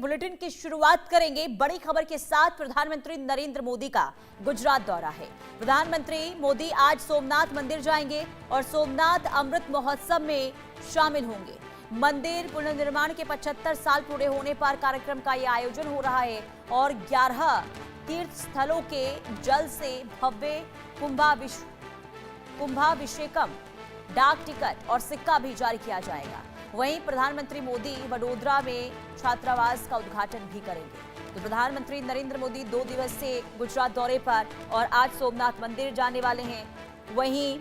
Bulletin की शुरुआत करेंगे बड़ी खबर के साथ। प्रधानमंत्री नरेंद्र मोदी का गुजरात दौरा है। प्रधानमंत्री मोदी आज सोमनाथ मंदिर जाएंगे और सोमनाथ अमृत महोत्सव में शामिल होंगे। मंदिर पुनर्निर्माण के 75 साल पूरे होने पर कार्यक्रम का यह आयोजन हो रहा है और 11 तीर्थ स्थलों के जल से भव्य कुंभाभिषेकम, डाक टिकट और सिक्का भी जारी किया जाएगा। वहीं प्रधानमंत्री मोदी वडोदरा में छात्रावास का उद्घाटन भी करेंगे। तो प्रधानमंत्री नरेंद्र मोदी 2 दिवसीय गुजरात दौरे पर और आज सोमनाथ मंदिर जाने वाले हैं। वहीं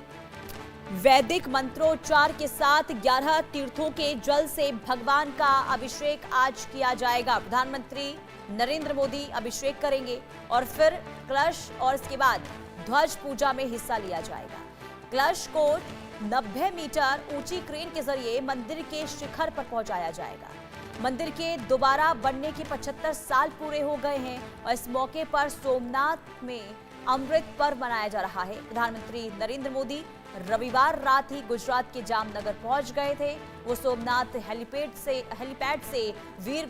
वैदिक मंत्रोच्चार के साथ 11 तीर्थों के जल से भगवान का अभिषेक आज किया जाएगा। प्रधानमंत्री नरेंद्र मोदी अभिषेक करेंगे और फिर कलश और इसके बाद ध्वज पूजा में हिस्सा लिया जाएगा। कलश को 90 मीटर ऊंची क्रेन के जरिए मंदिर के शिखर पर पहुंचाया जाएगा। मंदिर के दोबारा बनने के 75 साल पूरे हो गए हैं और इस मौके पर सोमनाथ में अमृत पर्व मनाया जा रहा है। प्रधानमंत्री नरेंद्र मोदी रविवार रात ही गुजरात के जामनगर पहुंच गए थे। वो सोमनाथ हेलीपैड से वीर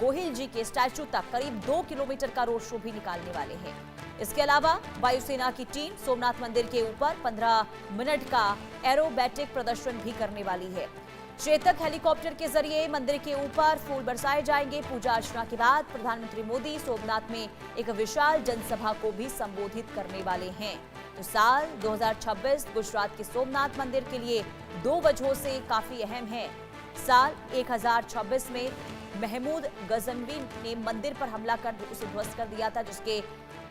गोहिल जी के स्टैचू तक करीब 2 किलोमीटर का रोड शो भी निकालने वाले हैं। इसके अलावा वायुसेना की टीम सोमनाथ मंदिर के ऊपर 15 मिनट का एरोबैटिक प्रदर्शन भी करने वाली है। चेतक हेलीकॉप्टर के जरिए मंदिर के ऊपर फूल बरसाए जाएंगे। पूजा अर्चना के बाद प्रधानमंत्री मोदी सोमनाथ में एक विशाल जनसभा को भी संबोधित करने वाले हैं। तो साल 2026 गुजरात के सोमनाथ मंदिर के लिए 2 वजहों से काफी अहम है। साल 1026 में महमूद गजनवी ने मंदिर पर हमला कर उसे ध्वस्त कर दिया था, जिसके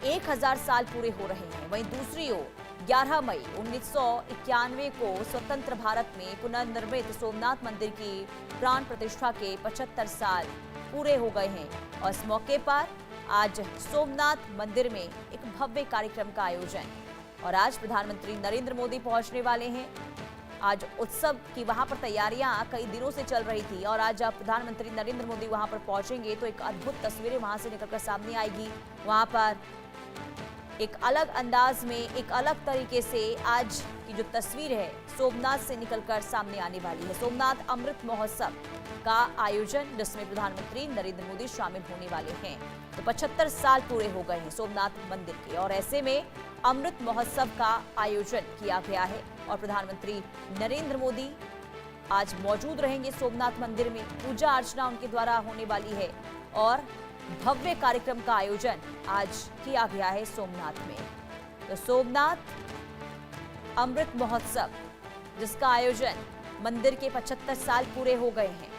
1000 साल पूरे हो रहे हैं। वहीं दूसरी ओर 11 मई 1991 को स्वतंत्र भारत में पुनर्निर्मित सोमनाथ मंदिर की प्राण प्रतिष्ठा के 75 साल पूरे हो गए हैं और इस मौके पर आज सोमनाथ मंदिर में एक भव्य कार्यक्रम का आयोजन और आज प्रधानमंत्री नरेंद्र मोदी पहुंचने वाले हैं। आज उत्सव की वहां पर तैयारियां कई दिनों से चल रही थी और आज जब प्रधानमंत्री नरेंद्र मोदी वहां पर पहुंचेंगे तो एक अद्भुत तस्वीरें वहां से निकलकर सामने आएगी। वहां पर एक अलग अंदाज में, एक अलग तरीके से आज की जो तस्वीर है सोमनाथ से निकलकर सामने आने वाली है। सोमनाथ अमृत महोत्सव का आयोजन जिसमें प्रधानमंत्री नरेंद्र मोदी शामिल होने वाले हैं। तो 75 साल पूरे हो गए हैं सोमनाथ मंदिर के और ऐसे में अमृत महोत्सव का आयोजन किया गया है और प्रधानमंत्री नरेंद्र मोदी आज मौजूद रहेंगे सोमनाथ मंदिर में। पूजा अर्चना उनके द्वारा होने वाली है और भव्य कार्यक्रम का आयोजन आज किया गया है सोमनाथ में। तो सोमनाथ अमृत महोत्सव जिसका आयोजन मंदिर के 75 साल पूरे हो गए हैं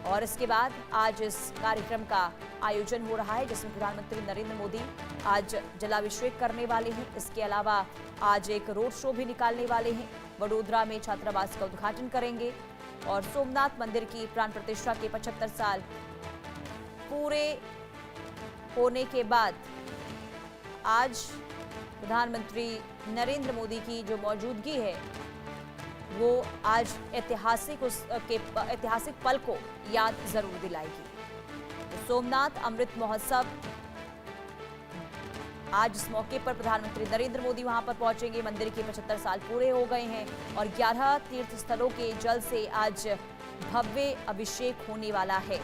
और इसके बाद आज इस कार्यक्रम का आयोजन हो रहा है जिसमें प्रधानमंत्री नरेंद्र मोदी आज जलाभिषेक करने वाले हैं। इसके अलावा आज एक रोड शो भी निकालने वाले हैं। वडोदरा में छात्रावास का उद्घाटन करेंगे और सोमनाथ मंदिर की प्राण प्रतिष्ठा के 75 साल पूरे होने के बाद आज प्रधानमंत्री नरेंद्र मोदी की जो मौजूदगी है वो आज ऐतिहासिक पल को याद जरूर दिलाएगी। तो सोमनाथ अमृत महोत्सव आज इस मौके पर प्रधानमंत्री नरेंद्र मोदी वहां पर पहुंचेंगे। मंदिर के 75 साल पूरे हो गए हैं और 11 तीर्थ स्थलों के जल से आज भव्य अभिषेक होने वाला है।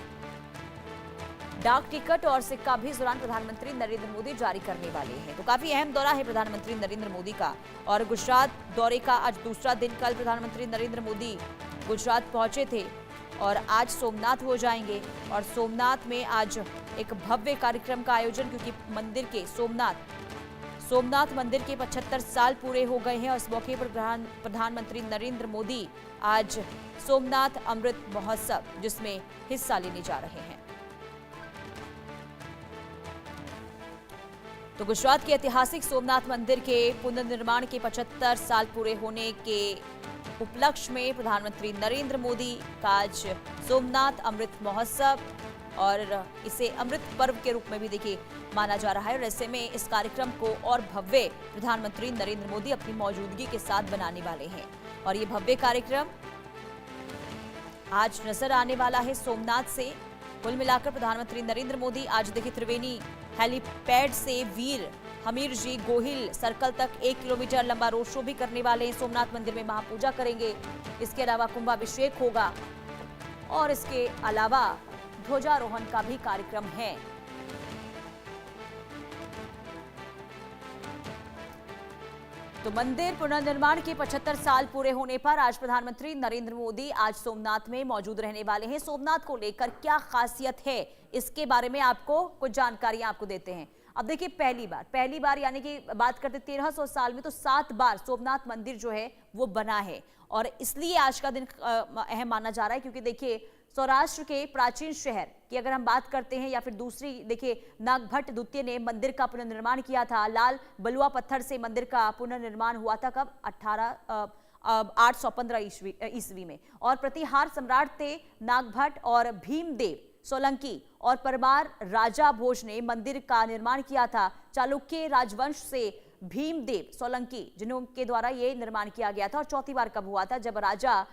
डाक टिकट और सिक्का भी इस दौरान प्रधानमंत्री नरेंद्र मोदी जारी करने वाले हैं। तो काफी अहम दौरा है प्रधानमंत्री नरेंद्र मोदी का और गुजरात दौरे का आज दूसरा दिन। कल प्रधानमंत्री नरेंद्र मोदी गुजरात पहुंचे थे और आज सोमनाथ हो जाएंगे और सोमनाथ में आज एक भव्य कार्यक्रम का आयोजन, क्योंकि मंदिर के सोमनाथ मंदिर के 75 साल पूरे हो गए हैं और इस मौके पर प्रधानमंत्री नरेंद्र मोदी आज सोमनाथ अमृत महोत्सव जिसमें हिस्सा लेने जा रहे हैं। तो गुजरात के ऐतिहासिक सोमनाथ मंदिर के पुनर्निर्माण के 75 साल पूरे होने के उपलक्ष्य में प्रधानमंत्री नरेंद्र मोदी का आज सोमनाथ अमृत महोत्सव और इसे अमृत पर्व के रूप में भी देखिए माना जा रहा है और ऐसे में इस कार्यक्रम को और भव्य प्रधानमंत्री नरेंद्र मोदी अपनी मौजूदगी के साथ बनाने वाले हैं और ये भव्य कार्यक्रम आज नजर आने वाला है सोमनाथ से। कुल मिलाकर प्रधानमंत्री नरेंद्र मोदी आज देखिए त्रिवेणी हेलीपैड से वीर हमीर जी गोहिल सर्कल तक 1 किलोमीटर लंबा रोड शो भी करने वाले हैं। सोमनाथ मंदिर में महापूजा करेंगे। इसके अलावा कुंभाभिषेक होगा और इसके अलावा ध्वजारोहण का भी कार्यक्रम है। तो मंदिर पुनर्निर्माण के 75 साल पूरे होने पर आज प्रधानमंत्री नरेंद्र मोदी आज सोमनाथ में मौजूद रहने वाले हैं। सोमनाथ को लेकर क्या खासियत है, इसके बारे में आपको कुछ जानकारियां आपको देते हैं। अब देखिए, पहली बार यानी कि बात करते 1300 साल में, तो 7 बार सोमनाथ मंदिर जो है वो बना है और इसलिए आज का दिन अहम माना जा रहा है, क्योंकि देखिए सौराष्ट्र के प्राचीन शहर की अगर हम बात करते हैं या फिर दूसरी, देखिए नागभट्ट द्वितीय ने मंदिर का पुनर्निर्माण किया था। लाल बलुआ पत्थर से मंदिर का पुनर्निर्माण हुआ था कब? 815 ईस्वी में। और प्रतिहार सम्राट थे नागभट्ट और भीमदेव सोलंकी और परमार राजा भोज ने मंदिर का निर्माण किया था। चालुक्य राजवंश से भीमदेव सोलंकी जिनके द्वारा ये निर्माण किया गया था। और चौथी बार कब हुआ था? जब राजा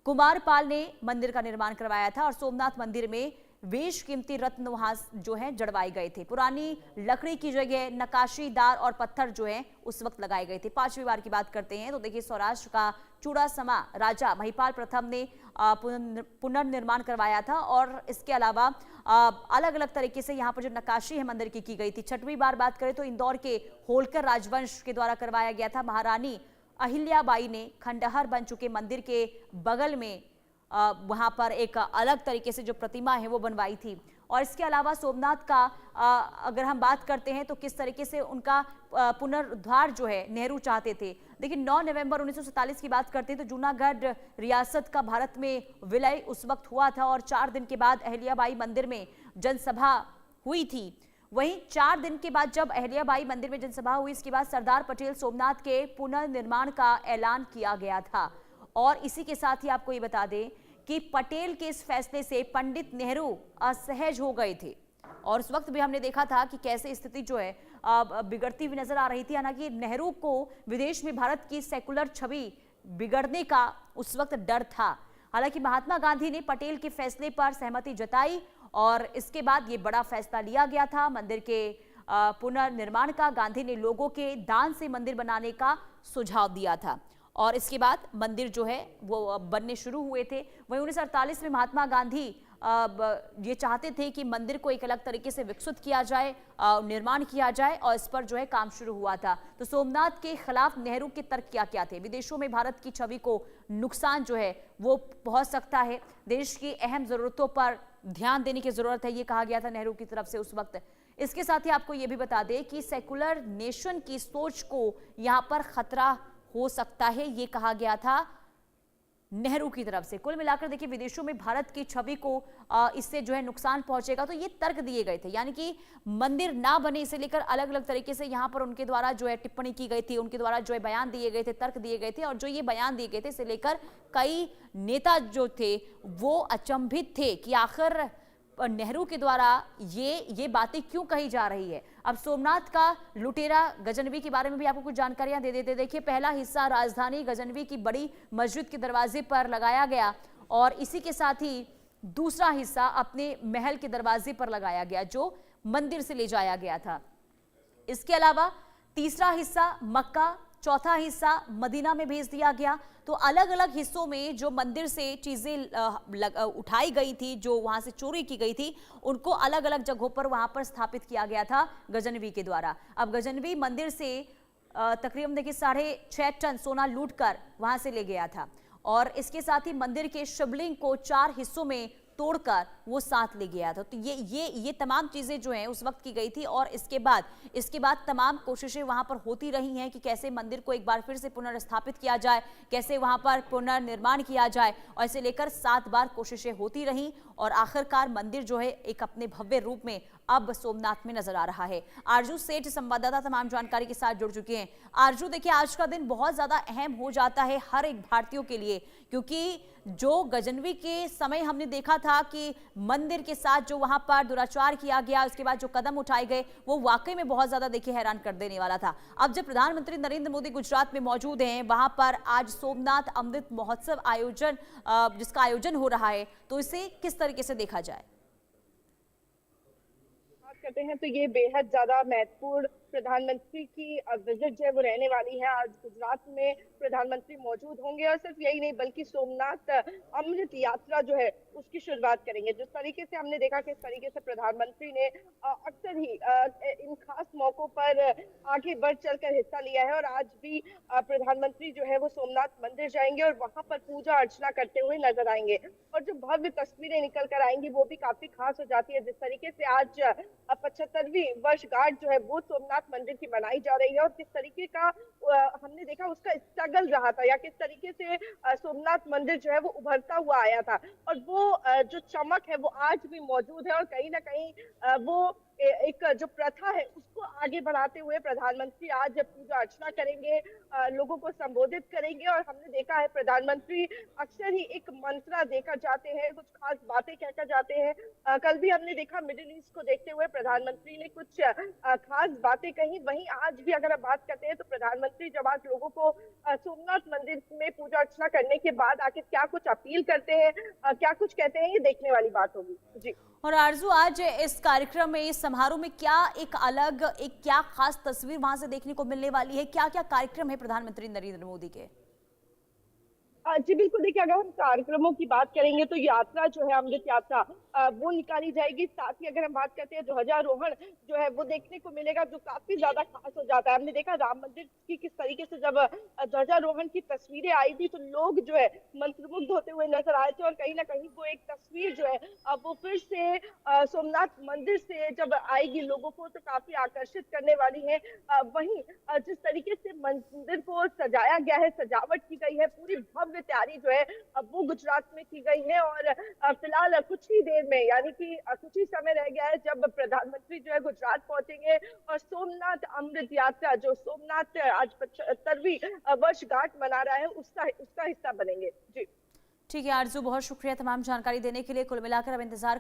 कुमारपाल ने मंदिर का निर्माण करवाया था और सोमनाथ मंदिर में बेशकीमती रत्न वहां जो है जड़वाए गए थे। पुरानी लकड़ी की जगह नक्काशीदार और पत्थर जो है उस वक्त लगाए गए थे। 5वीं बार की बात करते हैं तो देखिए सौराष्ट्र का चूड़ासमा राजा महिपाल प्रथम ने पुनर्निर्माण करवाया था और इसके अलावा अलग अलग तरीके से यहाँ पर जो नक्काशी है मंदिर की गई थी। 6वीं बार बात करें तो इंदौर के होलकर राजवंश के द्वारा करवाया गया था। महारानी अहिल्याबाई ने खंडहर बन चुके मंदिर के बगल में वहां पर एक अलग तरीके से जो प्रतिमा है वो बनवाई थी। और इसके अलावा सोमनाथ का अगर हम बात करते हैं तो किस तरीके से उनका पुनरुद्धार जो है नेहरू चाहते थे। देखिए 9 नवंबर 1947 की बात करते हैं तो जूनागढ़ रियासत का भारत में विलय उस वक्त हुआ था और 4 दिन के बाद अहिल्याबाई मंदिर में जनसभा हुई थी। वहीं 4 दिन के बाद जब अहिल्याबाई मंदिर में जनसभा हुई, इसके बाद सरदार पटेल सोमनाथ के पुनर्निर्माण का ऐलान किया गया था। और इसी के साथ ही आपको ये बता दें कि पटेल के इस फैसले से पंडित नेहरू असहज हो गए थे और उस वक्त भी हमने देखा था कि कैसे स्थिति जो है बिगड़ती हुई नजर आ रही थी। हालांकि नेहरू को विदेश में भारत की सेकुलर छवि बिगड़ने का उस वक्त डर था। हालांकि महात्मा गांधी ने पटेल के फैसले पर सहमति जताई और इसके बाद ये बड़ा फैसला लिया गया था मंदिर के पुनर्निर्माण का। गांधी ने लोगों के दान से मंदिर बनाने का सुझाव दिया था और इसके बाद मंदिर जो है वो बनने शुरू हुए थे। वहीं 1948 में महात्मा गांधी ये चाहते थे कि मंदिर को एक अलग तरीके से विकसित किया जाए, निर्माण किया जाए और इस पर जो है काम शुरू हुआ था। तो सोमनाथ के खिलाफ नेहरू के तर्क क्या थे? विदेशों में भारत की छवि को नुकसान जो है वो पहुंच सकता है, देश की अहम जरूरतों पर ध्यान देने की जरूरत है, ये कहा गया था नेहरू की तरफ से उस वक्त। इसके साथ ही आपको ये भी बता दें कि सेकुलर नेशन की सोच को यहाँ पर खतरा हो सकता है, ये कहा गया था नेहरू की तरफ से। कुल मिलाकर देखिए विदेशों में भारत की छवि को इससे जो है नुकसान पहुंचेगा, तो ये तर्क दिए गए थे। यानी कि मंदिर ना बने इसे लेकर अलग अलग तरीके से यहाँ पर उनके द्वारा जो है टिप्पणी की गई थी, उनके द्वारा जो है बयान दिए गए थे, तर्क दिए गए थे। और जो ये बयान दिए गए थे इसे लेकर कई नेता जो थे वो अचंभित थे कि आखिर नेहरू के द्वारा ये बातें क्यों कही जा रही है। अब सोमनाथ का लुटेरा गजनवी के बारे में भी आपको कुछ जानकारियां दे देते। देखिए पहला हिस्सा राजधानी गजनवी की बड़ी मस्जिद के दरवाजे पर लगाया गया और इसी के साथ ही दूसरा हिस्सा अपने महल के दरवाजे पर लगाया गया जो मंदिर से ले जाया गया था। इसके अलावा तीसरा हिस्सा मक्का, चौथा हिस्सा मदीना में भेज दिया गया। तो अलग अलग हिस्सों में जो मंदिर से चीजें उठाई गई थी, जो वहां से चोरी की गई थी, उनको अलग अलग जगहों पर वहां पर स्थापित किया गया था गजनवी के द्वारा। अब गजनवी मंदिर से तकरीबन देखिए 6.5 टन सोना लूटकर वहां से ले गया था और इसके साथ ही मंदिर के शिवलिंग को 4 हिस्सों में तोड़कर वो साथ ले गया था। तो ये तमाम चीजें जो हैं उस वक्त की गई थी और इसके बाद तमाम कोशिशें वहां पर होती रही हैं कि कैसे मंदिर को एक बार फिर से पुनर्स्थापित किया जाए, कैसे वहां पर पुनर्निर्माण किया जाए और इसे लेकर 7 बार कोशिशें होती रहीं और आखिरकार मंदिर जो है एक अपने भव्य रूप में अब सोमनाथ में नजर आ रहा है। आरजू सेठ संवाददाता तमाम जानकारी के साथ जुड़ चुके हैं। आरजू देखिए आज का दिन बहुत ज्यादा अहम हो जाता है हर एक भारतीयों के लिए, क्योंकि जो गजनवी के समय हमने देखा था कि मंदिर के साथ जो वहां पर दुराचार किया गया, उसके बाद जो कदम उठाए गए वो वाकई में बहुत ज्यादा देखिए हैरान कर देने वाला था। अब जब प्रधानमंत्री नरेंद्र मोदी गुजरात में मौजूद हैं, वहां पर आज सोमनाथ अमृत महोत्सव जिसका आयोजन हो रहा है, तो इसे किस तरीके से देखा जाए? करते हैं तो ये बेहद ज्यादा महत्वपूर्ण प्रधानमंत्री की विजिट जो है वो रहने वाली है। आज गुजरात में प्रधानमंत्री मौजूद होंगे और सिर्फ यही नहीं बल्कि सोमनाथ अमृत यात्रा जो है उसकी शुरुआत करेंगे। जिस तरीके से हमने देखा किस तरीके से प्रधानमंत्री ने अक्सर ही इन खास मौकों पर आगे बढ़ चढ़कर हिस्सा लिया है और आज भी प्रधानमंत्री जो है वो सोमनाथ मंदिर जाएंगे और वहां पर पूजा अर्चना करते हुए नजर आएंगे। और जो भव्य तस्वीरें निकल कर आएंगी वो भी काफी खास हो जाती है। जिस तरीके से आज 75वीं वर्षगांठ जो है वो सोमनाथ मंदिर की मनाई जा रही है और किस तरीके का हमने देखा उसका स्ट्रगल रहा था या किस तरीके से सोमनाथ मंदिर जो है वो उभरता हुआ आया था और वो जो चमक है वो आज भी मौजूद है और कहीं ना कहीं वो एक जो प्रथा है उसको आगे बढ़ाते हुए प्रधानमंत्री आज पूजा अर्चना करेंगे, लोगों को संबोधित करेंगे। और हमने देखा है प्रधानमंत्री अक्सर ही एक मंत्रा देकर जाते हैं, कुछ खास बातें कहकर जाते हैं। कल भी हमने देखा मिडिल ईस्ट को देखते हुए प्रधानमंत्री ने कुछ खास बातें कही। वहीं आज भी अगर हम बात करते हैं तो प्रधानमंत्री जब आज लोगों को सोमनाथ मंदिर में पूजा अर्चना करने के बाद आखिर क्या कुछ अपील करते हैं, क्या कुछ कहते हैं, ये देखने वाली बात होगी। जी। और आरजू, आज इस कार्यक्रम में, इस समारोह में क्या क्या खास तस्वीर वहां से देखने को मिलने वाली है? क्या क्या कार्यक्रम है प्रधानमंत्री नरेंद्र मोदी के? जी बिल्कुल, देखिए अगर हम कार्यक्रमों की बात करेंगे तो यात्रा जो है अमृत यात्रा वो निकाली जाएगी। साथ ही अगर हम बात करते हैं ध्वजारोहण जो है वो देखने को मिलेगा जो काफी ज्यादा खास हो जाता है। हमने देखा राम मंदिर की किस तरीके से जब ध्वजारोहण की तस्वीरें आई थी तो लोग जो है मंत्रमुग्ध होते हुए नजर आए थे और कहीं ना कहीं वो एक तस्वीर जो है वो फिर से सोमनाथ मंदिर से जब आएगी लोगों को तो काफी आकर्षित करने वाली है। वहीं जिस तरीके से मंदिर को सजाया गया है, सजावट की गई है, पूरी भव्य तैयारी जो है वो गुजरात में की गई है और फिलहाल कुछ ही देर में यानी कि कुछ ही समय रह गया है जब प्रधानमंत्री जो है गुजरात पहुंचेंगे और सोमनाथ अमृत यात्रा जो सोमनाथ आज 75वीं वर्षगांठ मना रहा है उसका हिस्सा बनेंगे। जी ठीक है आरजू, बहुत शुक्रिया तमाम जानकारी देने के लिए। कुल मिलाकर अब इंतजार